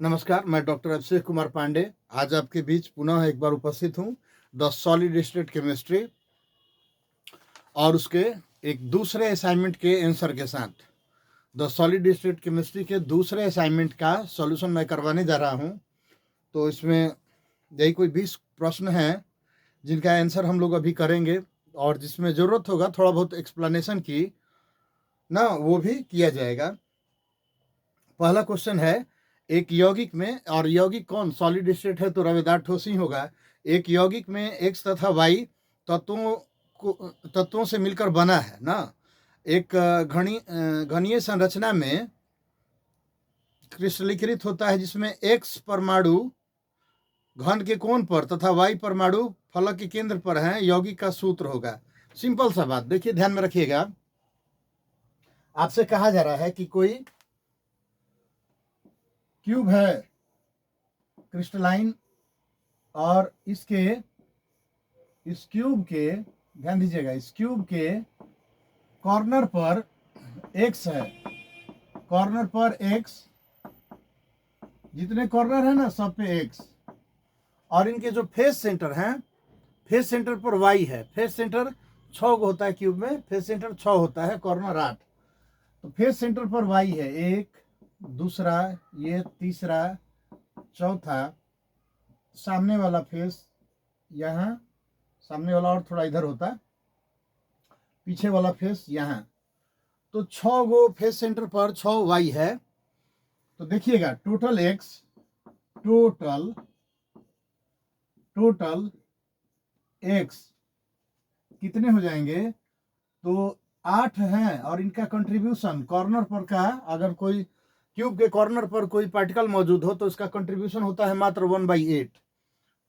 नमस्कार, मैं डॉक्टर अभिषेक कुमार पांडे आज आपके बीच पुनः एक बार उपस्थित हूँ द सॉलिड स्टेट केमिस्ट्री और उसके एक दूसरे असाइनमेंट के आंसर के साथ। द सॉलिड स्टेट केमिस्ट्री के दूसरे असाइनमेंट का सॉल्यूशन मैं करवाने जा रहा हूँ। तो इसमें यही कोई 20 प्रश्न हैं जिनका आंसर हम लोग अभी करेंगे और जिसमें ज़रूरत होगा थोड़ा बहुत एक्सप्लेनेशन की ना, वो भी किया जाएगा। पहला क्वेश्चन है, एक यौगिक में, और यौगिक कौन, सॉलिड स्टेट है तो रवेदार ठोस ही होगा। एक यौगिक में एक्स तथा वाई तत्वों से मिलकर बना है ना। एक घनीय संरचना में क्रिस्टलीकृत होता है जिसमें एक्स परमाणु घन के कोण पर तथा वाई परमाणु फलक के केंद्र पर है। यौगिक का सूत्र होगा। सिंपल सा बात, देखिए ध्यान में रखिएगा। आपसे कहा जा रहा है कि कोई क्यूब है क्रिस्टलाइन और इस क्यूब के, ध्यान दीजिएगा, इस क्यूब के कॉर्नर पर एक्स है। कॉर्नर पर एक्स, जितने कॉर्नर है ना सब पे एक्स, और इनके जो फेस सेंटर हैं, फेस सेंटर पर वाई है। फेस सेंटर 6 होता है क्यूब में, फेस सेंटर 6 होता है, कॉर्नर 8। तो फेस सेंटर पर वाई है, एक, दूसरा, ये तीसरा, चौथा, सामने वाला फेस यहाँ, सामने वाला और थोड़ा इधर होता है, पीछे वाला फेस यहाँ। तो 6 गो फेस सेंटर पर 6 वाई है। तो देखिएगा टोटल एक्स, टोटल एक्स कितने हो जाएंगे, तो 8 हैं। और इनका कंट्रीब्यूशन कॉर्नर पर का, अगर कोई क्यूब के कॉर्नर पर कोई पार्टिकल मौजूद हो तो इसका कंट्रीब्यूशन होता है मात्र 1/8।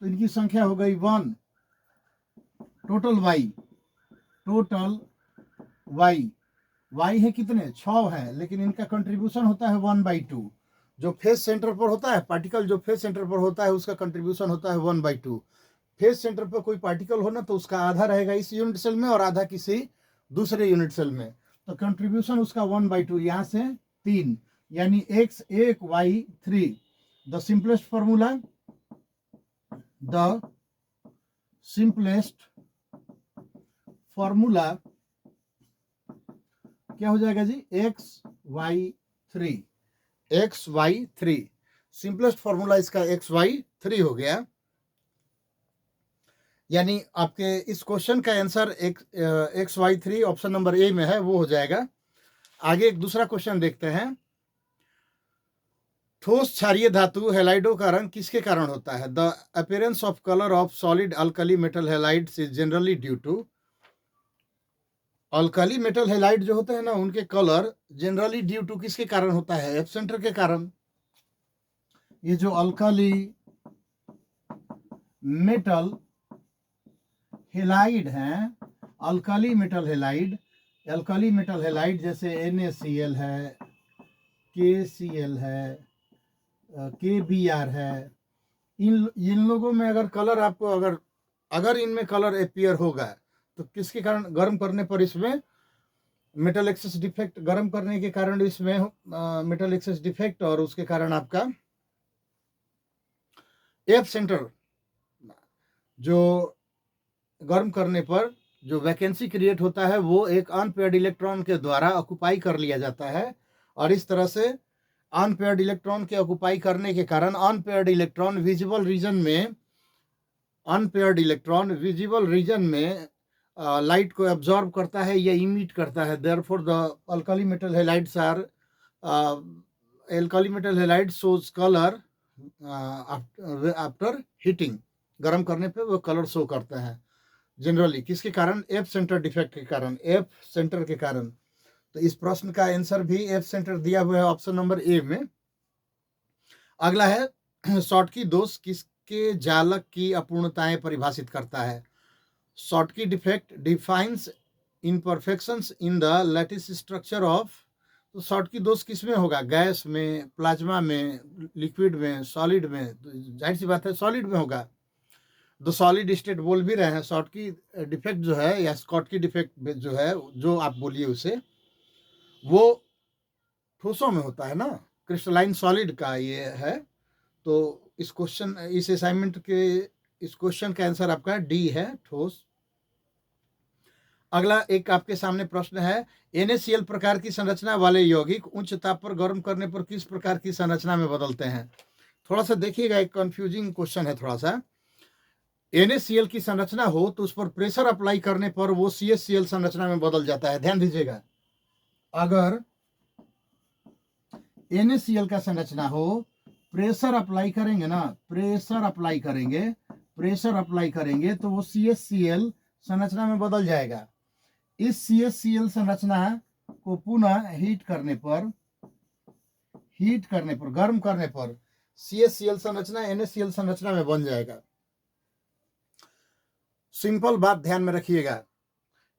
तो इनकी संख्या हो गई 1। टोटल वाई है कितने, 6 है, लेकिन इनका कंट्रीब्यूशन होता है 1/2। जो फेस सेंटर पर होता है पार्टिकल, जो फेस सेंटर पर होता है उसका कंट्रीब्यूशन होता है 1/2। फेस सेंटर पर कोई पार्टिकल हो ना तो उसका आधा रहेगा इस यूनिट सेल में और आधा किसी दूसरे यूनिट सेल में। तो कंट्रीब्यूशन उसका 1/2, यहाँ से 3, यानी x 1 y 3। The simplest formula क्या हो जाएगा जी, xy3। सिंपलेस्ट फॉर्मूला इसका xy3 हो गया। यानी आपके इस क्वेश्चन का answer xy3 option number A में है, वो हो जाएगा। आगे एक दूसरा क्वेश्चन देखते हैं। ठोस क्षारीय धातु हेलाइडों का रंग किसके कारण होता है। The appearance of colour of solid alkali metal halides is generally due to. Alkali metal halide जो होते हैं ना, उनके कलर जनरली ड्यू टू किसके कारण होता है, एफ सेंटर के कारण। ये जो अल्कली मेटल हेलाइड हैं, अल्कली मेटल हेलाइड जैसे NaCl है, KCl है, KBr है, इन लोगों में अगर कलर आपको अगर इनमें कलर अपीयर होगा तो किसके कारण, गर्म करने पर इसमें मेटल एक्सेस डिफेक्ट, गर्म करने के कारण इसमें मेटल एक्सेस डिफेक्ट, और उसके कारण आपका एफ सेंटर जो गर्म करने पर जो वैकेंसी क्रिएट होता है वो एक अनपेयर्ड इलेक्ट्रॉन के द्वारा ऑक्युपाई कर लिया जाता है। और इस तरह से अनपेयर्ड इलेक्ट्रॉन के ऑक्युपाई करने के कारण अनपेयर्ड इलेक्ट्रॉन विजिबल रीजन में लाइट को एब्जॉर्ब करता है या इमिट करता है। Therefore the alkali metal halide shows colour after heating. गर्म करने पे वो कलर शो करते हैं जनरली किसके कारण, एफ सेंटर डिफेक्ट के कारण, एफ सेंटर के कारण। तो इस प्रश्न का आंसर भी एफ सेंटर दिया हुआ है ऑप्शन नंबर ए में। अगला है, शॉटकी दोष किसके जालक की अपूर्णताएं परिभाषित करता है। Schottky defect defines imperfections in the lattice structure of. तो शॉटकी दोष किसमें होगा, गैस में, प्लाज्मा में, लिक्विड में, सॉलिड में। तो जाहिर सी बात है सॉलिड में होगा। दो सॉलिड स्टेट बोल भी रहे हैं। शॉटकी डिफेक्ट जो है या स्कॉटकी डिफेक्ट जो है, जो आप बोलिए उसे, वो ठोसों में होता है ना, क्रिस्टलाइन सॉलिड का ये है। तो इस असाइनमेंट के इस क्वेश्चन का आंसर आपका डी है, ठोस। अगला एक आपके सामने प्रश्न है, NaCl प्रकार की संरचना वाले यौगिक उच्च ताप पर गर्म करने पर किस प्रकार की संरचना में बदलते हैं? थोड़ा सा देखिएगा, एक कंफ्यूजिंग क्वेश्चन है थोड़ा सा। NaCl की संरचना हो तो उस पर प्रेशर अप्लाई करने पर वो CaCl संरचना में बदल जाता है। ध्यान दीजिएगा, अगर NaCl का संरचना हो, प्रेशर अप्लाई करेंगे ना, प्रेशर अप्लाई करेंगे तो वो CaCl संरचना में बदल जाएगा। इस CaCl संरचना को पुनः हीट करने पर, गर्म करने पर CaCl संरचना NaCl संरचना में बन जाएगा। सिंपल बात ध्यान में रखिएगा,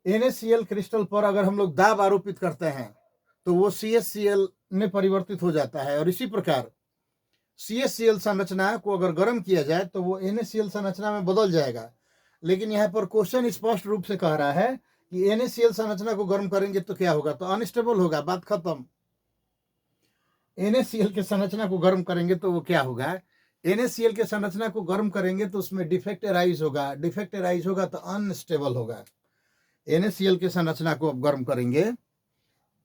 NaCl क्रिस्टल पर अगर हम लोग दाब आरोपित करते हैं तो वो CaCl में परिवर्तित हो जाता है, और इसी प्रकार CaCl संरचना को अगर गर्म किया जाए तो वो NaCl संरचना में बदल जाएगा। लेकिन यहाँ पर क्वेश्चन स्पष्ट रूप से कह रहा है कि NaCl संरचना को गर्म करेंगे तो क्या होगा, तो अनस्टेबल होगा, बात खत्म। NaCl के संरचना को गर्म करेंगे तो वो क्या होगा, NaCl के संरचना को गर्म करेंगे तो उसमें डिफेक्ट एराइज होगा तो अनस्टेबल होगा। NaCl के संरचना को अब गर्म करेंगे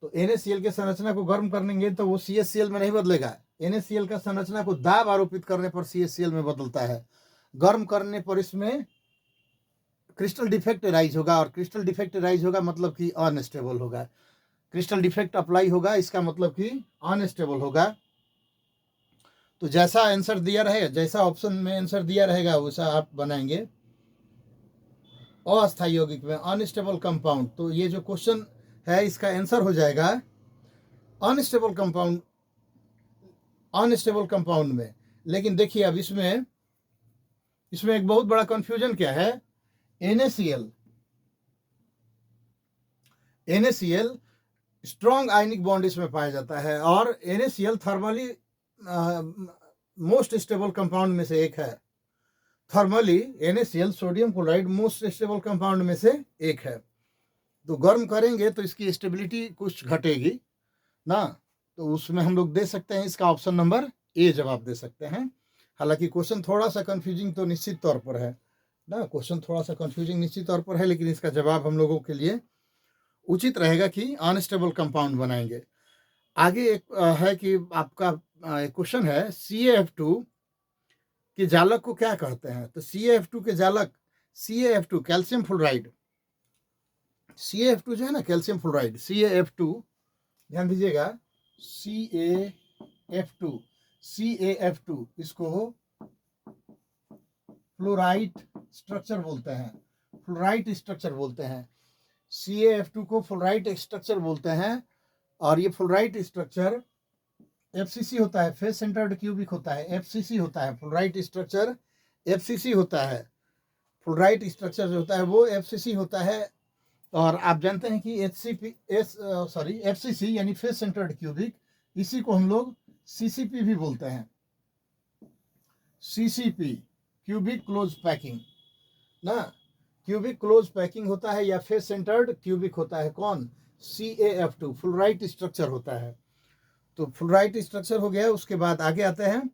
तो NaCl के संरचना को गर्म करेंगे तो वो CaCl में नहीं बदलेगा। NaCl का संरचना को दाब आरोपित करने पर CaCl में बदलता है। गर्म करने पर इसमें क्रिस्टल डिफेक्ट एराइज होगा, और क्रिस्टल डिफेक्ट एराइज होगा मतलब कि अनस्टेबल होगा। क्रिस्टल डिफेक्ट अप्लाई होगा, इसका मतलब कि अनस्टेबल होगा। तो जैसा आंसर दिया रहेगा, जैसा ऑप्शन में आंसर दिया रहेगा वैसा आप बनाएंगे। अस्थायी यौगिक में अनस्टेबल कंपाउंड, तो ये जो क्वेश्चन है इसका आंसर हो जाएगा अनस्टेबल कंपाउंड में। लेकिन देखिए अब इसमें एक बहुत बड़ा कंफ्यूजन क्या है, NaCl स्ट्रॉन्ग आयनिक बॉन्ड इसमें पाया जाता है, और NaCl thermally most stable compound में से एक है। Thermally NaCl sodium chloride most stable compound में से एक है। तो गर्म करेंगे तो इसकी स्टेबिलिटी कुछ घटेगी ना, तो उसमें हम लोग दे सकते हैं इसका ऑप्शन नंबर ए जवाब दे सकते हैं। हालांकि क्वेश्चन थोड़ा सा कंफ्यूजिंग तो निश्चित तौर पर है ना, क्वेश्चन थोड़ा सा कंफ्यूजिंग निश्चित तौर पर है, लेकिन इसका जवाब हम लोगों के लिए उचित रहेगा कि अनस्टेबल कंपाउंड बनाएंगे। आगे एक है कि आपका क्वेश्चन है CaF2 के जालक को क्या कहते हैं, तो CaF2 के जालक, CaF2 कैल्शियम फ्लोराइड, CaF2 जो है ना कैल्शियम फ्लोराइड, CaF2 ध्यान दीजिएगा, CaF2 इसको फ्लोराइट स्ट्रक्चर बोलते हैं, CaF2 को फ्लोराइट स्ट्रक्चर बोलते हैं। और ये फ्लोराइट स्ट्रक्चर FCC होता है, फेस सेंटर्ड क्यूबिक होता है, FCC होता है, फ्लोराइट स्ट्रक्चर FCC होता है, फ्लोराइट स्ट्रक्चर जो होता है वो FCC होता है। और आप जानते हैं कि FCC यानी फेस सेंटर्ड क्यूबिक, इसी को हम लोग CCP भी बोलते हैं, CCP क्यूबिक क्लोज पैकिंग ना, क्यूबिक क्लोज पैकिंग होता है या फेस सेंटर्ड क्यूबिक होता है, कौन, CaF2 फ्लोराइट स्ट्रक्चर होता है। तो फ्लोराइट स्ट्रक्चर हो गया, उसके बाद आगे आते हैं,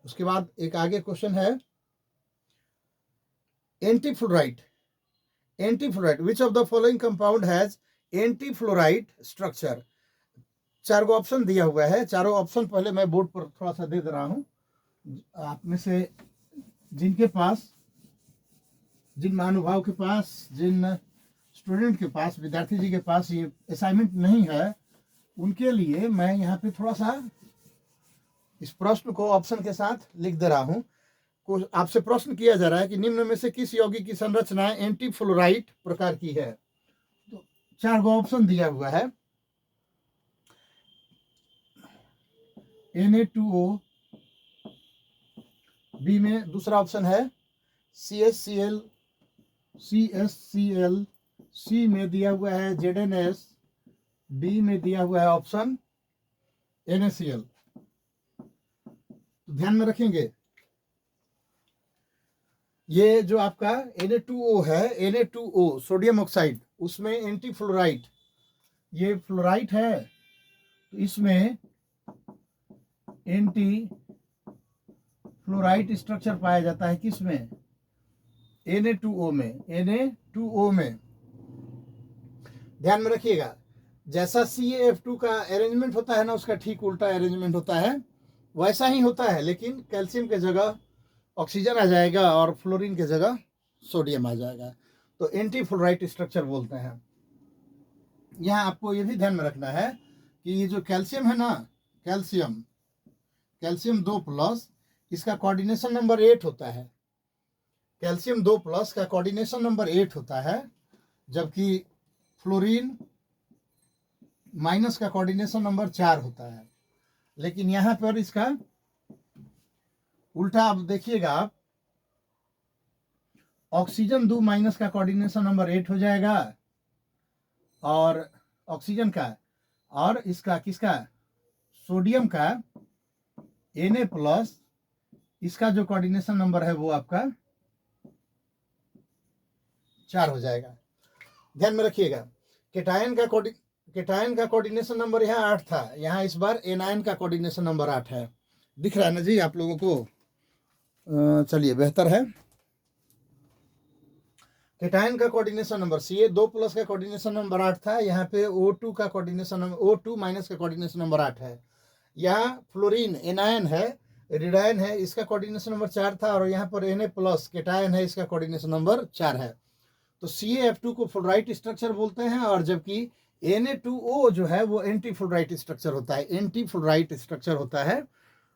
उसके बाद एक आगे क्वेश्चन है anti fluorite, which of the following compound has anti fluorite structure. 4 go option दिया हुआ है, चारों ऑप्शन पहले मैं बोर्ड पर थोड़ा सा दे रहा हूं। आप में से जिनके पास, जिन महानुभाव के पास, जिन स्टूडेंट के पास, विद्यार्थी जी के पास ये असाइनमेंट नहीं है, उनके लिए मैं यहाँ पे थोड़ा सा इस प्रश्न को ऑप्शन के साथ लिख दे रहा हूँ। आपसे प्रश्न किया जा रहा है कि निम्न में से किस यौगिक की संरचना एंटी फ्लोराइट प्रकार की है। तो 4 गो ऑप्शन दिया हुआ है, Na2O, बी में दूसरा ऑप्शन है CSCl, सी में दिया हुआ है ZnS, डी में दिया हुआ है ऑप्शन NaCl। तो ध्यान में रखेंगे, ये जो आपका Na2O है, Na2O सोडियम ऑक्साइड, उसमें एंटी फ्लोराइट, ये फ्लोराइट है, तो इसमें एंटी फ्लोराइड स्ट्रक्चर पाया जाता है किसमें, Na2O में, Na2O में। ध्यान में रखिएगा, जैसा CaF2 का अरेंजमेंट होता है ना, उसका ठीक उल्टा अरेंजमेंट होता है, वैसा ही होता है, लेकिन कैल्शियम के जगह ऑक्सीजन आ जाएगा और फ्लोरीन के जगह सोडियम आ जाएगा, तो एंटी फ्लोराइड स्ट्रक्चर बोलते हैं। यहाँ आपको ये भी ध्यान में रखना है कि ये जो कैल्शियम है ना, कैल्शियम 2+, इसका कोऑर्डिनेशन नंबर 8 होता है। कैल्शियम 2+ का कोऑर्डिनेशन नंबर 8 होता है, जबकि फ्लोरीन माइनस का कोऑर्डिनेशन नंबर 4 होता है। लेकिन यहाँ पर इसका उल्टा आप देखिएगा, आप ऑक्सीजन 2- का कोऑर्डिनेशन नंबर 8 हो जाएगा, और ऑक्सीजन का, और इसका किसका, सोडियम का Na+, इसका जो कोऑर्डिनेशन नंबर है वो आपका 4 हो जाएगा। ध्यान में रखिएगा, केटायन का कोऑर्डिनेशन नंबर यहाँ 8 था, यहाँ इस बार एनायन का कोऑर्डिनेशन नंबर 8 है। दिख रहा है ना जी आप लोगों को? चलिए, बेहतर है। केटायन का कोऑर्डिनेशन नंबर Ca2+ का कोऑर्डिनेशन नंबर 8 था, यहाँ पे O2 का कोऑर्डिनेशन नंबर, O2- का कोऑर्डिनेशन नंबर 8 है। यहाँ फ्लोरीन एनायन है, रिडायन है, इसका कोऑर्डिनेशन नंबर 4 था, और यहाँ पर Na+ केटायन है, इसका कोऑर्डिनेशन नंबर 4 है। तो CaF2 को फ्लोराइड स्ट्रक्चर बोलते हैं, और जबकि Na2O जो है वो एंटी फ्लोराइड स्ट्रक्चर होता है, एंटी फ्लोराइड स्ट्रक्चर होता है,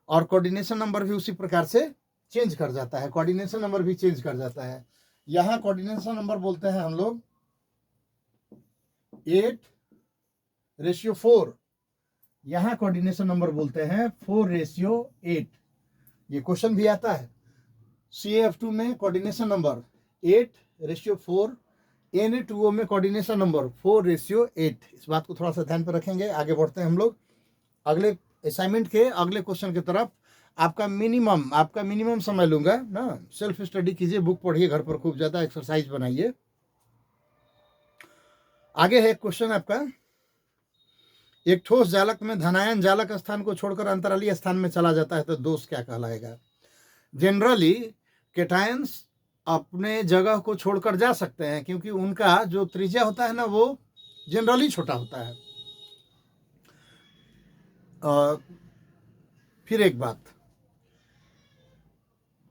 और कोऑर्डिनेशन नंबर भी उसी प्रकार से चेंज कर जाता है, कोऑर्डिनेशन नंबर भी चेंज कर जाता है। यहाँ कोऑर्डिनेशन नंबर बोलते हैं हम लोग 8:4, यहाँ कोऑर्डिनेशन नंबर बोलते हैं 4:8। ये क्वेश्चन भी आता है, CaF2 में कोऑर्डिनेशन नंबर 8:4, Na2O में कोऑर्डिनेशन नंबर 4:8। इस बात को थोड़ा सा ध्यान पर रखेंगे। आगे बढ़ते हैं हम लोग अगले असाइनमेंट के अगले क्वेश्चन की तरफ। आपका मिनिमम समय लूंगा ना, सेल्फ स्टडी कीजिए, बुक पढ़िए घर पर, खूब ज्यादा एक्सरसाइज बनाइए। आगे है क्वेश्चन आपका, एक ठोस जालक में धनायन जालक स्थान को छोड़कर अंतरालीय स्थान में चला जाता है तो दोष क्या कहलाएगा? जनरली केटायंस अपने जगह को छोड़कर जा सकते हैं, क्योंकि उनका जो त्रिज्या होता है ना वो जनरली छोटा होता है। फिर एक बात,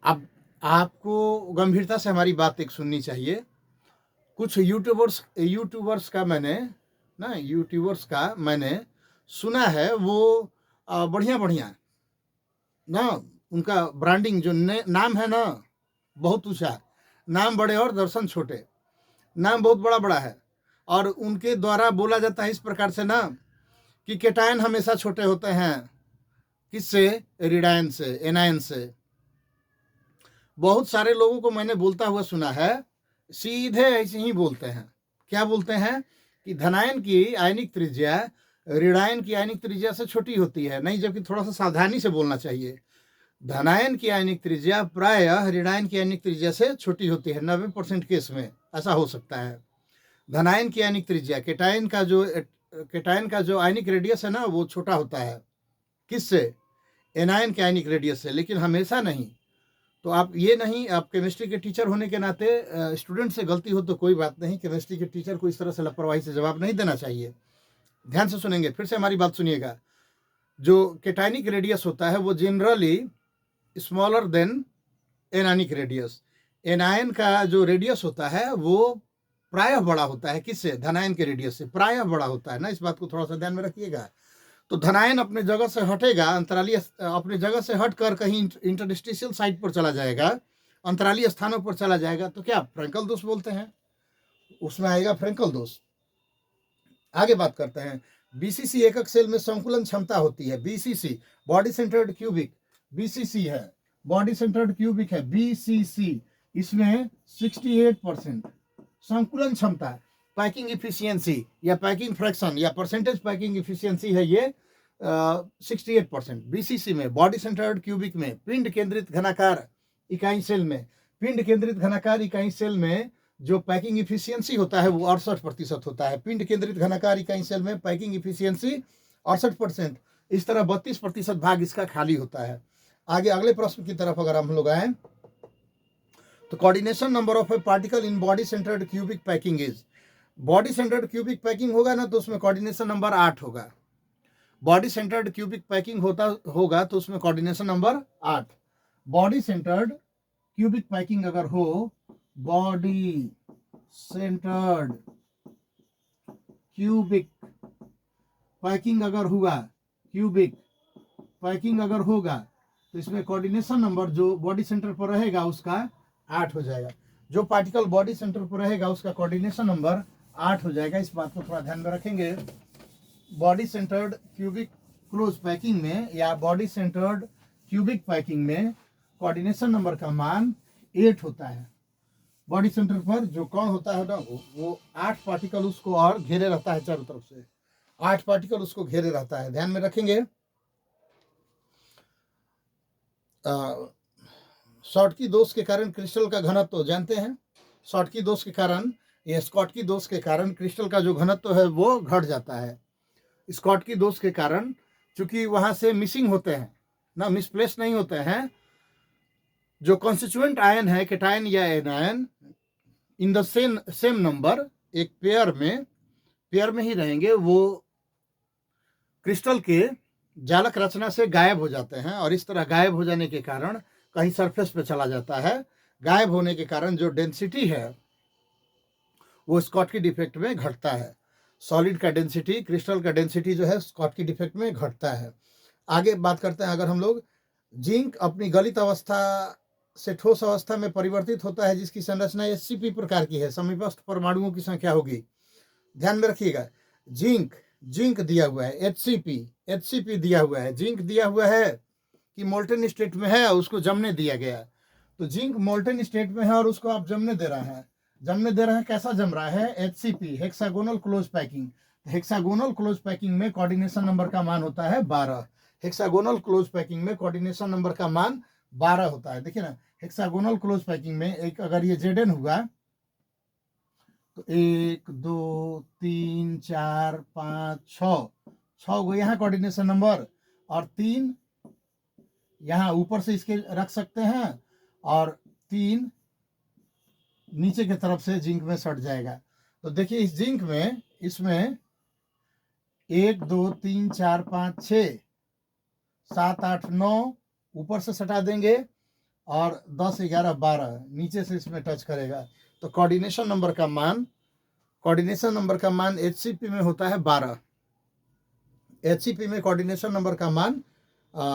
अब आपको गंभीरता से हमारी बात एक सुननी चाहिए। कुछ यूट्यूबर्स का मैंने सुना है, वो बढ़िया ना, उनका ब्रांडिंग जो नाम है ना, बहुत ऊंचा नाम, बड़े और दर्शन छोटे, नाम बहुत बड़ा है, और उनके द्वारा बोला जाता है इस प्रकार से ना कि केटायन हमेशा छोटे होते हैं, किससे? रिडायन से, एनायन से। बहुत सारे लोगों को मैंने बोलता हुआ सुना है, सीधे ऐसे ही बोलते हैं। क्या बोलते हैं? कि धनायन की आयनिक त्रिज्या ऋणायन की आयनिक त्रिज्या से छोटी होती है। नहीं, जबकि थोड़ा सा सावधानी से बोलना चाहिए। धनायन की आयनिक त्रिज्या प्रायः ऋणायन की आयनिक त्रिज्या से छोटी होती है। 90% केस में ऐसा हो सकता है। धनायन की आयनिक त्रिज्या, केटायन का जो आयनिक रेडियस है ना, वो छोटा होता है। किससे? एनायन के आयनिक रेडियस से, लेकिन हमेशा नहीं। तो आप ये नहीं, आप केमिस्ट्री के टीचर होने के नाते स्टूडेंट से गलती हो तो कोई बात नहीं, केमिस्ट्री के टीचर को इस तरह से लापरवाही से जवाब नहीं देना चाहिए। ध्यान से सुनेंगे, फिर से हमारी बात सुनिएगा। जो केटायनिक रेडियस होता है वो generally smaller than anionic radius. Anion का जो रेडियस होता है वो प्रायः बड़ा होता है। किससे? धनायन के रेडियस से प्रायः बड़ा होता है ना, इस बात को थोड़ा सा ध्यान में रखिएगा। तो धनायन अपने जगह से हटेगा, अंतरालीय अपने जगह से हटकर कहीं इंटरस्टिशियल साइट पर चला जाएगा, अंतरालीय स्थानों पर चला जाएगा, तो क्या फ्रैंकल दोष बोलते हैं, उसमें आएगा फ्रैंकल दोष। आगे बात करते हैं। बीसीसी एकक सेल में संकुलन क्षमता होती है। BCC body centred cubic, BCC है बॉडी सेंटर्ड क्यूबिक है, बीसीसी। इसमें 68% संकुलन क्षमता, पैकिंग इफिशियंसी या पैकिंग फ्रैक्शन या परसेंटेज पैकिंग इफिशियंसी है ये 68%। बीसीसी में, बॉडी सेंटर्ड क्यूबिक में, पिंड केंद्रित घनाकार इकाई सेल में, पिंड केंद्रित घनाकार इकाई सेल में जो पैकिंग इफिशियंसी होता है वो 68% होता है। पिंड केंद्रित घनाकार इकाई सेल में पैकिंग इफिशियंसी 68%। इस तरह 32% भाग इसका खाली होता है। आगे अगले प्रश्न की तरफ अगर हम लोग आए तो coordination number of A particle in body centred cubic packing is, body centred cubic packing होगा ना तो उसमें कोऑर्डिनेशन नंबर 8 होगा। बॉडी सेंटर्ड क्यूबिक पैकिंग होगा तो उसमें coordination number 8। Body centred cubic packing अगर हो, बॉडी सेंटर्ड क्यूबिक पैकिंग अगर हुआ, क्यूबिक पैकिंग अगर होगा तो इसमें कोऑर्डिनेशन नंबर जो बॉडी सेंटर पर रहेगा उसका 8 हो जाएगा। जो पार्टिकल बॉडी सेंटर पर रहेगा उसका कोऑर्डिनेशन नंबर 8 हो जाएगा। इस बात को थोड़ा ध्यान में रखेंगे। Body centred cubic close packing में या बॉडी सेंटर्ड क्यूबिक पैकिंग में कोऑर्डिनेशन नंबर का मान 8 होता है। बॉडी सेंटर पर जो कण होता है ना वो 8 पार्टिकल उसको और घेरे रहता है, चारों तरफ से 8 पार्टिकल उसको घेरे रहता है। ध्यान में रखेंगे। शॉटकी दोष के कारण क्रिस्टल का घनत्व तो जानते हैं, शॉटकी दोष के कारण या स्कॉटकी दोष के कारण क्रिस्टल का जो घनत्व है वो घट जाता है। स्कॉटकी दोष के कारण चूंकि वहां से मिसिंग होते हैं ना, मिसप्लेस नहीं होते हैं, जो कॉन्स्टिट्यूएंट आयन है कैटायन या anion in the same number एक पेयर में ही रहेंगे, वो क्रिस्टल के जालक रचना से गायब हो जाते हैं। और इस तरह गायब हो जाने के कारण कहीं सरफेस पे चला जाता है। गायब होने के कारण जो डेंसिटी है वो स्कॉटकी डिफेक्ट में घटता है। सॉलिड का डेंसिटी, क्रिस्टल का डेंसिटी जो है स्कॉटकी डिफेक्ट में घटता है। आगे बात करते हैं। अगर हम लोग जिंक अपनी गलित अवस्था से ठोस अवस्था में परिवर्तित होता है जिसकी संरचना SCP प्रकार की है, समीपस्थ परमाणुओं की संख्या होगी। ध्यान में रखिएगा। जिंक दिया हुआ है, HCP दिया हुआ है। जिंक दिया हुआ है कि मोल्टन स्टेट में है, उसको जमने दिया गया। तो जिंक मोल्टन स्टेट में है और उसको आप जमने दे रहे हैं। कैसा जम रहा है? HCP, hexagonal close packing. Hexagonal close packing में कोऑर्डिनेशन नंबर का मान होता है 12। हेक्सागोनल क्लोज पैकिंग में कोऑर्डिनेशन नंबर का मान 12 होता है। देखिए ना, हेक्सागोनल क्लोज पैकिंग में एक अगर ये Zn हुआ तो 1 2 3 4 5 6 गो यहाँ कोऑर्डिनेशन नंबर और 3 यहाँ ऊपर से इसके रख सकते हैं और 3 नीचे की तरफ से जिंक में सट जाएगा। तो देखिए इस जिंक में इसमें 1 2 3 4 5 6 7 8 9 ऊपर से सटा देंगे और 10 11 12 नीचे से इसमें टच करेगा। तो कोऑर्डिनेशन नंबर का मान HCP में होता है 12। HCP में कोऑर्डिनेशन नंबर का मान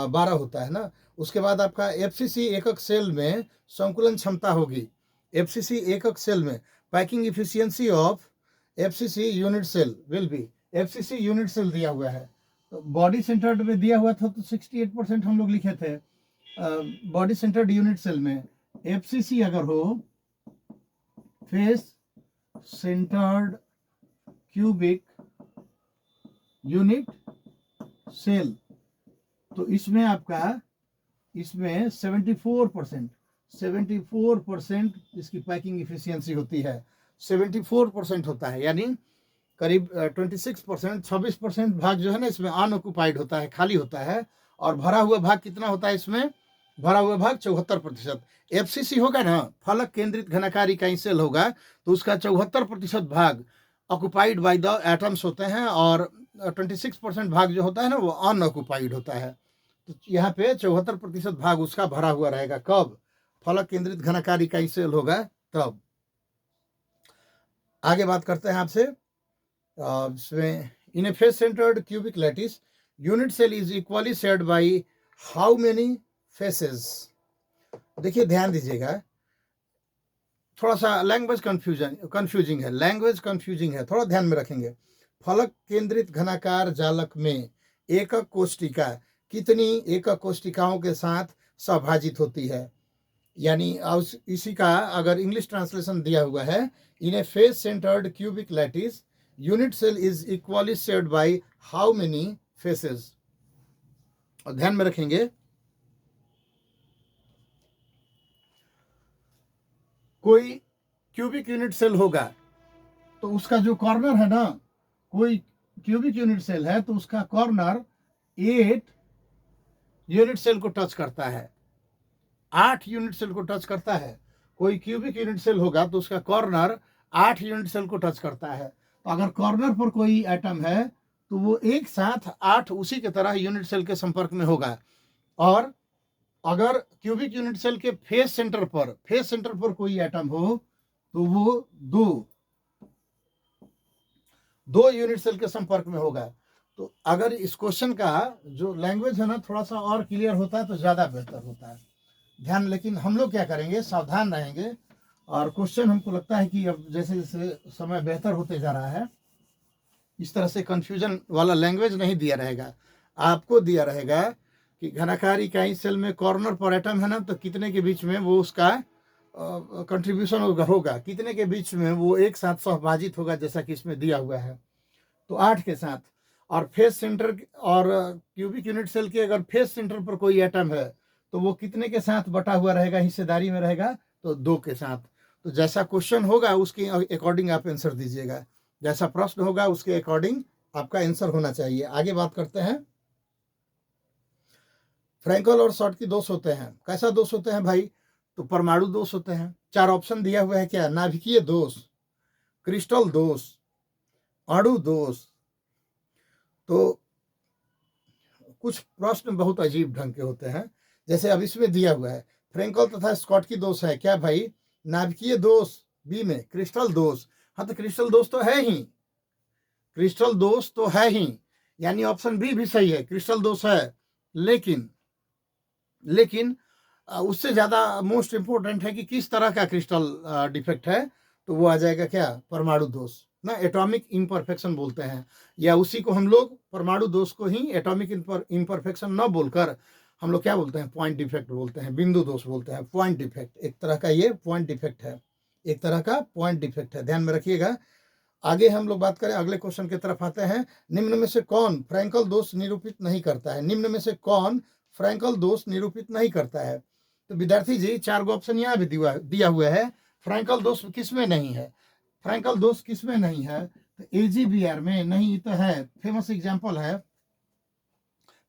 12 होता है ना। उसके बाद आपका FCC एकक सेल में संकुलन क्षमता होगी। FCC एकक सेल में packing efficiency of FCC unit cell will be, FCC unit cell दिया हुआ है। तो बॉडी सेंटर्ड में दिया हुआ था तो 68% हम लोग लिखे थे। बॉडी सेंटर्ड यूनिट सेल में FCC अगर हो, face centred cubic unit cell, तो इसमें आपका 74% इसकी पैकिंग इफिशियंसी होती है। 74% होता है, यानी करीब 26% भाग जो है ना इसमें अनऑक्युपाइड होता है, खाली होता है। और भरा हुआ भाग कितना होता है इसमें? भरा हुआ भाग 74%। FCC होगा ना, फलक केंद्रित घनाकार इकाई सेल होगा, तो उसका 74% भाग ऑक्युपाइड बाय द एटम्स होते हैं और 26% भाग जो होता है ना वो अनऑक्युपाइड होता है। तो यहाँ पे 74% भाग उसका भरा हुआ रहेगा। कब? फलक केंद्रित घनाकार इकाई सेल होगा तब। आगे बात करते हैं आपसे इसमें in a face centred cubic lattice unit cell is equally shared by how many faces. देखिए ध्यान दीजिएगा, थोड़ा सा लैंग्वेज कंफ्यूजिंग है, थोड़ा ध्यान में रखेंगे। फलक केंद्रित घनाकार जालक में एकक कोष्टिका कितनी एकक कोष्टिकाओं के साथ सभाजित होती है? यानी इसी का अगर इंग्लिश ट्रांसलेशन दिया हुआ है, in a face centred cubic lattice unit cell is equally shared by how many faces. और ध्यान में रखेंगे, कोई क्यूबिक यूनिट सेल होगा तो उसका जो कॉर्नर है ना, कोई क्यूबिक यूनिट सेल है तो उसका कॉर्नर 8 यूनिट सेल को टच करता है, 8 यूनिट सेल को टच करता है। कोई क्यूबिक यूनिट सेल होगा तो उसका कॉर्नर 8 यूनिट सेल को टच करता है। तो अगर कॉर्नर पर कोई एटम है तो वो एक साथ 8 उसी के तरह यूनिट सेल के संपर्क में होगा। और अगर क्यूबिक यूनिट सेल के फेस सेंटर पर कोई एटम हो तो वो दो यूनिट सेल के संपर्क में होगा। तो अगर इस क्वेश्चन का जो लैंग्वेज है ना थोड़ा सा और क्लियर होता है तो ज़्यादा बेहतर होता है। ध्यान, लेकिन हम लोग क्या करेंगे, सावधान रहेंगे। और क्वेश्चन हमको लगता है कि अब जैसे जैसे समय बेहतर होते जा रहा है इस तरह से कंफ्यूजन वाला लैंग्वेज नहीं दिया रहेगा। आपको दिया रहेगा कि घनाकार इकाई सेल में कॉर्नर पर एटम है ना तो कितने के बीच में वो उसका कंट्रीब्यूशन होगा, कितने के बीच में वो एक साथ सहभाजित होगा, जैसा कि इसमें दिया हुआ है। तो 8 के साथ। और फेस सेंटर और क्यूबिक यूनिट सेल के अगर फेस सेंटर पर कोई एटम है तो वो कितने के साथ बटा हुआ रहेगा, हिस्सेदारी में रहेगा, तो 2 के साथ। तो जैसा क्वेश्चन होगा उसके अकॉर्डिंग आप आंसर दीजिएगा, जैसा प्रश्न होगा उसके अकॉर्डिंग आपका आंसर होना चाहिए। आगे बात करते हैं। फ्रैंकल और शॉर्टकी दोष होते हैं। कैसा दोष होते हैं भाई? तो परमाणु दोष होते हैं। 4 ऑप्शन दिया हुआ है, क्या? नाभिकीय दोष, क्रिस्टल दोष, अणु दोष। तो कुछ प्रश्न बहुत अजीब ढंग के होते हैं, जैसे अब इसमें दिया हुआ है फ्रैंकल तथा स्कॉटकी दोष है, क्या भाई? नाभिकीय दोष बी में, क्रिस्टल दोष। हाँ, तो क्रिस्टल दोष तो है ही, क्रिस्टल दोष तो है ही, यानी ऑप्शन बी भी सही है, क्रिस्टल दोष है। लेकिन उससे ज़्यादा मोस्ट इम्पोर्टेंट है कि किस तरह का क्रिस्टल डिफेक्ट है, तो वो आ जाएगा क्या? परमाणु दोष ना, एटॉमिक इम्परफेक्शन बोलते हैं, या उसी को हम लोग परमाणु दोष को ही एटॉमिक इम्परफेक्शन न बोलकर हम लोग क्या बोलते हैं? पॉइंट डिफेक्ट बोलते हैं, बिंदु दोष बोलते हैं। पॉइंट डिफेक्ट एक तरह का, ये पॉइंट डिफेक्ट है, एक तरह का पॉइंट डिफेक्ट है, ध्यान में रखिएगा। आगे हम लोग बात करें, अगले क्वेश्चन की तरफ आते हैं। निम्न में से कौन फ्रैंकल दोष निरूपित नहीं करता है? निम्न में से कौन फ्रैंकल दोष निरूपित नहीं करता है? तो विद्यार्थी जी 4 गो ऑप्शन यहाँ भी दिया हुआ है। फ्रैंकल दोष किसमें नहीं है? फ्रैंकल दोष किसमें नहीं है? तो AgBr में नहीं, तो है फेमस एग्जांपल है,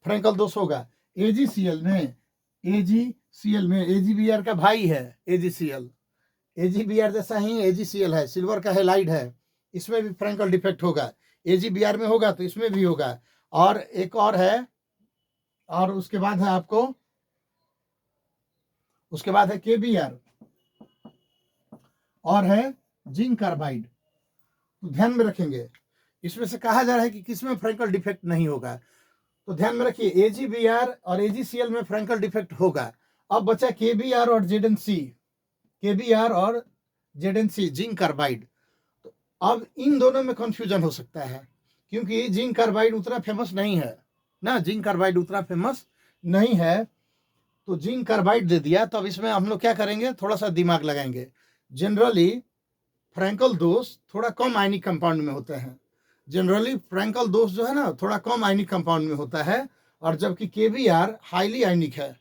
फ्रैंकल दोष होगा AgCl में, AgCl में, AgBr का भाई है AgCl, AgBr जैसा ही AgCl है, सिल्वर का हैलाइड है, इसमें भी फ्रैंकल डिफेक्ट होगा। AgBr में होगा तो इसमें भी होगा। और एक और है, और उसके बाद है आपको, उसके बाद है KBr और है जिंक कार्बाइड। तो ध्यान में रखेंगे, इसमें से कहा जा रहा है कि किसमें फ्रैंकल डिफेक्ट नहीं होगा। तो ध्यान में रखिए, AgBr और AgCl में फ्रैंकल डिफेक्ट होगा। अब बचा KBr और ZnC, KBr और ZnC, जिंक कार्बाइड। तो अब इन दोनों में कंफ्यूजन हो सकता है, क्योंकि जिंक कार्बाइड उतना फेमस नहीं है ना, जिंक कार्बाइड उतना फेमस नहीं है, तो जिंक कार्बाइड दे दिया। तो अब इसमें हम लोग क्या करेंगे, थोड़ा सा दिमाग लगाएंगे। जनरली फ्रैंकल दोष थोड़ा कम आयनिक कंपाउंड में होते हैं, जनरली फ्रैंकल दोष जो है ना थोड़ा कम आयनिक कंपाउंड में होता है, और जबकि KBr हाईली आयनिक है,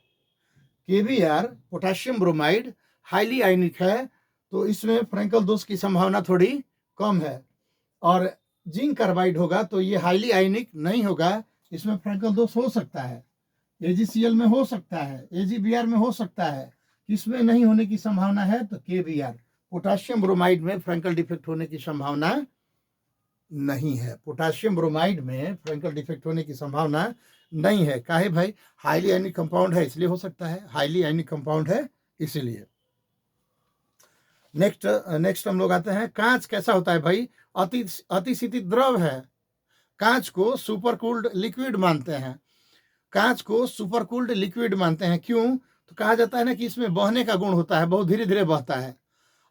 KBr पोटेशियम ब्रोमाइड हाईली आयनिक है, तो इसमें फ्रैंकल दोष की संभावना थोड़ी कम है। और जिंक कार्बाइड होगा तो ये हाईली आयनिक नहीं होगा, इसमें फ्रैंकल दोष हो सकता है, AgCl में हो सकता है, AgBr में हो सकता है, किसमें नहीं होने की संभावना है? तो KBr पोटेशियम ब्रोमाइड में फ्रैंकल डिफेक्ट होने की संभावना नहीं है, पोटेशियम ब्रोमाइड में फ्रैंकल डिफेक्ट होने की संभावना नहीं है। काहे भाई? हाईली आयनिक कंपाउंड है इसलिए हो सकता है, हाईली आयनिक कंपाउंड है इसीलिए। नेक्स्ट हम लोग आते हैं, कांच कैसा होता है भाई? अतिशीतित द्रव है। कांच को सुपरकूल्ड लिक्विड मानते हैं, कांच को सुपरकूल्ड लिक्विड मानते हैं। क्यों? तो कहा जाता है ना कि इसमें बहने का गुण होता है, बहुत धीरे धीरे बहता है।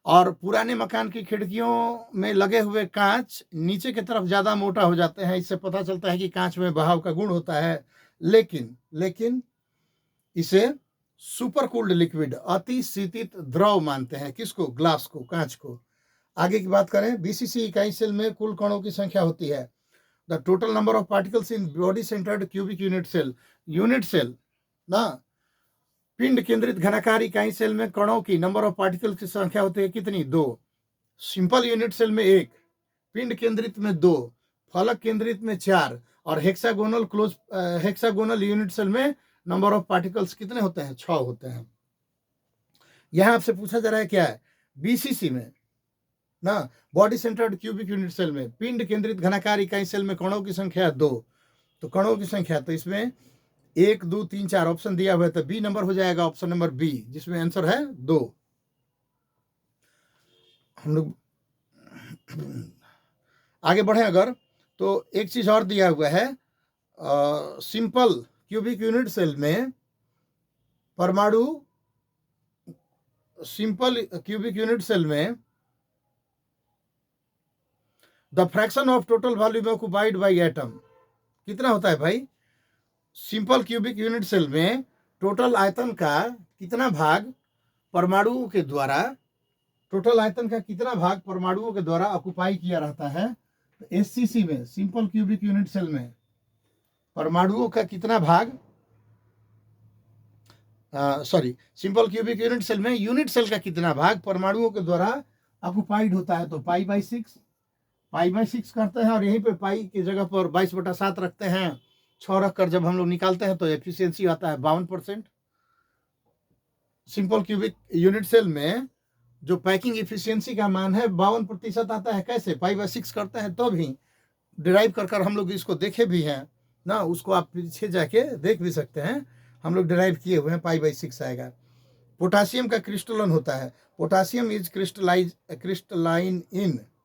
और पुराने मकान की खिड़कियों में लगे हुए कांच नीचे की तरफ ज़्यादा मोटा हो जाते हैं, इससे पता चलता है कि कांच में बहाव का गुण होता है। लेकिन इसे सुपरकूल्ड लिक्विड, अतिशीतित द्रव मानते हैं। किसको? ग्लास को, कांच को। आगे की बात करें, BCC इकाई सेल में कुल कणों की संख्या होती है the total number of particles in body centred cubic unit cell ना, पिंड केंद्रित घनाकार इकाई सेल में कणों की नंबर ऑफ पार्टिकल्स की संख्या होती है कितनी? 2। सिंपल यूनिट सेल में 1, पिंड केंद्रित में 2, फलक केंद्रित में 4, और हेक्सागोनल यूनिट सेल में नंबर ऑफ पार्टिकल्स कितने होते हैं? 6 होते हैं। यहां आपसे पूछा जा रहा है क्या है? बीसीसी में ना, body centred cubic unit cell में पिंड केंद्रित घनाकार इकाई सेल में कणों की संख्या 2। तो कणों की संख्या, तो इसमें 1 2 3 4 ऑप्शन दिया हुआ है, तो बी नंबर हो जाएगा ऑप्शन नंबर बी, जिसमें आंसर है 2। हम लोग आगे बढ़े अगर, तो एक चीज और दिया हुआ है, सिंपल क्यूबिक यूनिट सेल में परमाणु, सिंपल क्यूबिक यूनिट सेल में the fraction of total volume occupied by atom कितना होता है भाई? सिंपल क्यूबिक यूनिट सेल में टोटल आयतन का कितना भाग परमाणुओं के द्वारा, टोटल आयतन का कितना भाग परमाणुओं के द्वारा ऑक्युपाई किया रहता है? तो एससीसी में, सिंपल क्यूबिक यूनिट सेल में परमाणुओं का कितना भाग, sorry, simple cubic unit cell में यूनिट सेल का कितना भाग परमाणुओं के द्वारा ऑक्युपाइड होता है? तो पाई/6 करते हैं, और यहीं पे पाई की जगह पर 22/7 रखते हैं। 6 रखकर जब हम लोग निकालते हैं तो एफिशिएंसी आता है 52%। सिंपल क्यूबिक यूनिट सेल में जो पैकिंग एफिशिएंसी का मान है 52% आता है। कैसे? पाई/6 करते हैं तो भी डिराइव कर हम लोग इसको देखे भी हैं ना, उसको आप पीछे जाके देख भी सकते हैं, हम लोग डिराइव किए हुए हैं, पाई/6 आएगा। पोटासियम का क्रिस्टलन होता है, पोटासियम इज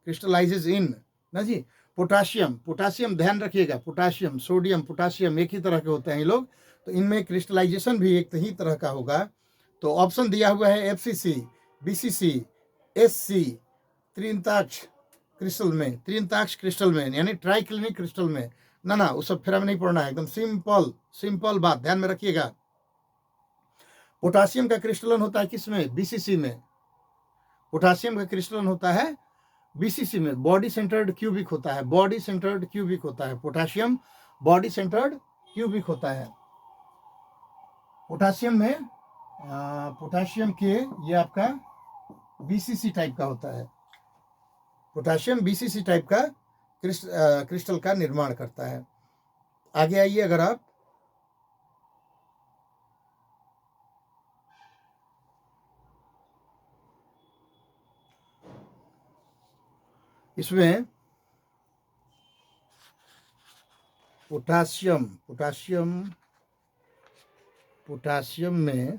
क्रिस्टलाइजेज इन ना जी। पोटासियम ध्यान रखिएगा, पोटासियम, सोडियम, पोटासियम एक ही तरह के होते हैं ये लोग, तो इनमें क्रिस्टलाइजेशन भी एक ही तरह का होगा। तो ऑप्शन दिया हुआ है एफसीसी, बीसीसी, एससी, त्रिंताक्ष क्रिस्टल में यानी ट्राइक्लिनिक क्रिस्टल में ना, वो सब फेरा में नहीं पढ़ना है, एकदम सिंपल बात ध्यान में रखिएगा। पोटासियम का क्रिस्टलन होता है किसमें? बीसीसी में। पोटासियम का क्रिस्टलन होता है बीसीसी में, बॉडी सेंटर्ड क्यूबिक होता है, पोटासियम बॉडी सेंटर्ड क्यूबिक होता है। पोटासियम में पोटासियम के ये आपका बीसीसी टाइप का होता है, पोटासियम बीसीसी टाइप का क्रिस्टल का निर्माण करता है। आगे आइए अगर आप, इसमें पोटासियम में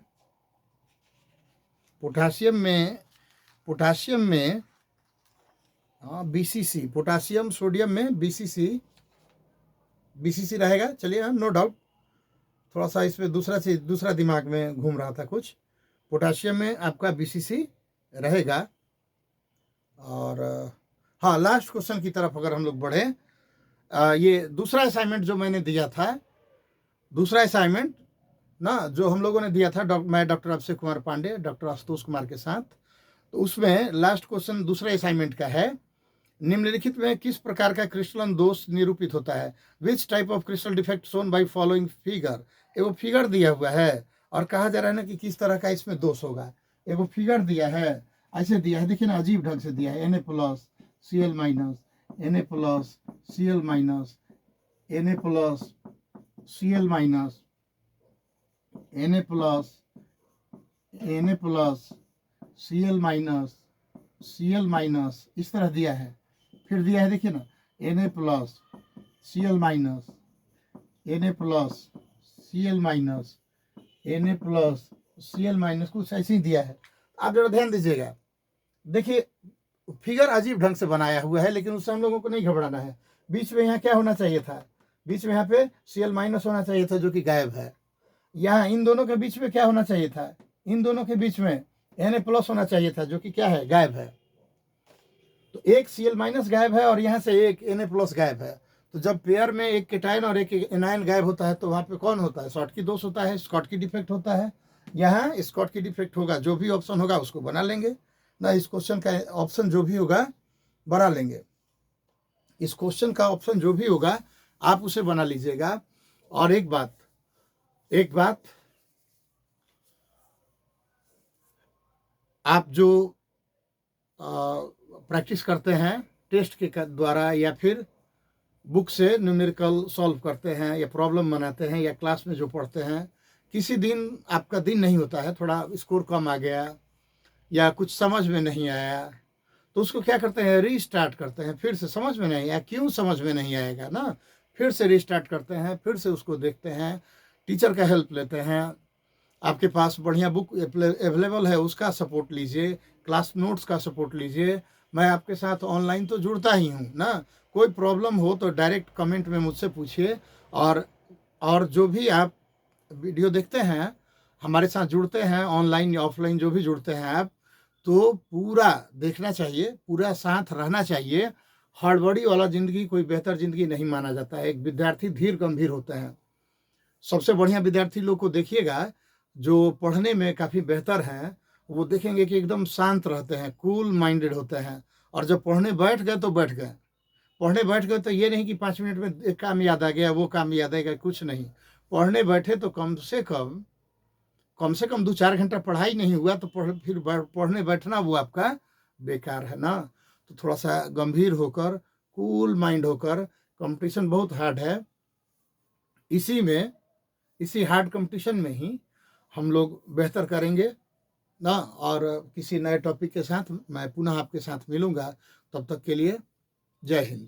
बीसीसी, पोटासियम सोडियम में बीसीसी रहेगा। चलिए नो डाउट, थोड़ा सा इसमें दूसरा दिमाग में घूम रहा था कुछ। पोटासियम में आपका बीसीसी रहेगा। और हाँ, लास्ट क्वेश्चन की तरफ अगर हम लोग बढ़े, ये दूसरा असाइनमेंट जो मैंने दिया था, दूसरा असाइनमेंट ना जो हम लोगों ने दिया था, मैं डॉक्टर अभिषेक कुमार पांडे, डॉक्टर आशुतोष कुमार के साथ, तो उसमें लास्ट क्वेश्चन दूसरे असाइनमेंट का है, निम्नलिखित में किस प्रकार का क्रिस्टलन दोष निरूपित होता है? Which type of crystal defect shown by following figure. एगो फिगर दिया हुआ है और कहा जा रहा है ना कि किस तरह का इसमें दोष होगा। एगो फिगर दिया है, ऐसे दिया है, देखिए ना, अजीब ढंग से दिया है, Na+, Cl-, Na+, Cl-, Na+, Cl-, Na+, Cl-, इस तरह दिया है। फिर दिया है, देखिए ना, Na+, Cl-, Na+, Cl-, Na+, कुछ ऐसे ही दिया है। आप जरा ध्यान दीजिएगा, देखिए फिगर अजीब ढंग से बनाया हुआ है, लेकिन उससे हम लोगों को नहीं घबराना है। बीच में यहाँ क्या होना चाहिए था? बीच में यहाँ पे Cl- होना चाहिए था, जो कि गायब है। यहाँ इन दोनों के बीच में क्या होना चाहिए था? इन दोनों के बीच में Na+ होना चाहिए था, जो कि क्या है? गायब है। तो एक Cl- गायब है और यहाँ से एक Na+ गायब है। तो जब पेयर में एक केटायन और एक एनायन गायब होता है तो वहाँ पे कौन होता है? शॉर्टकी दोष होता है, स्कॉटकी डिफेक्ट होता है। यहाँ स्कॉटकी डिफेक्ट होगा, जो भी ऑप्शन होगा उसको बना लेंगे ना। इस क्वेश्चन का ऑप्शन जो भी होगा बना लेंगे, इस क्वेश्चन का ऑप्शन जो भी होगा आप उसे बना लीजिएगा। और एक बात आप जो प्रैक्टिस करते हैं टेस्ट के द्वारा या फिर बुक से न्यूमेरिकल सॉल्व करते हैं या प्रॉब्लम बनाते हैं या क्लास में जो पढ़ते हैं, किसी दिन आपका दिन नहीं होता है, थोड़ा स्कोर कम आ गया या कुछ समझ में नहीं आया, तो उसको क्या करते हैं, रीस्टार्ट करते हैं, फिर से समझ में नहीं आया, क्यों समझ में नहीं आएगा ना, फिर से रीस्टार्ट करते हैं, फिर से उसको देखते हैं, टीचर का हेल्प लेते हैं, आपके पास बढ़िया बुक अवेलेबल है उसका सपोर्ट लीजिए, क्लास नोट्स का सपोर्ट लीजिए। मैं आपके साथ ऑनलाइन तो जुड़ता ही हूँ ना, कोई प्रॉब्लम हो तो डायरेक्ट कमेंट में मुझसे पूछिए। और जो भी आप वीडियो देखते हैं, हमारे साथ जुड़ते हैं ऑनलाइन या ऑफलाइन, जो भी जुड़ते हैं आप, तो पूरा देखना चाहिए, पूरा साथ रहना चाहिए। हड़बड़ी वाला ज़िंदगी कोई बेहतर ज़िंदगी नहीं माना जाता है। एक विद्यार्थी धीर गंभीर होते हैं। सबसे बढ़िया विद्यार्थी लोग को देखिएगा, जो पढ़ने में काफ़ी बेहतर हैं, वो देखेंगे कि एकदम शांत रहते हैं, कूल माइंडेड होते हैं, और जब पढ़ने बैठ गए तो बैठ गए। पढ़ने बैठ गए तो ये नहीं कि 5 मिनट में एक काम याद आ गया, वो काम याद आ गया, कुछ नहीं। पढ़ने बैठे तो कम से कम 2-4 घंटा पढ़ाई नहीं हुआ तो फिर पढ़ने बैठना वो आपका बेकार है ना। तो थोड़ा-सा गंभीर होकर, कूल माइंड होकर, कॉम्पिटिशन बहुत हार्ड है। इसी हार्ड कॉम्पिटिशन में ही हम लोग बेहतर करेंगे ना। और किसी नए टॉपिक के साथ मैं पुनः आपके साथ मिलूँगा। तब तक के लिए जय हिंद।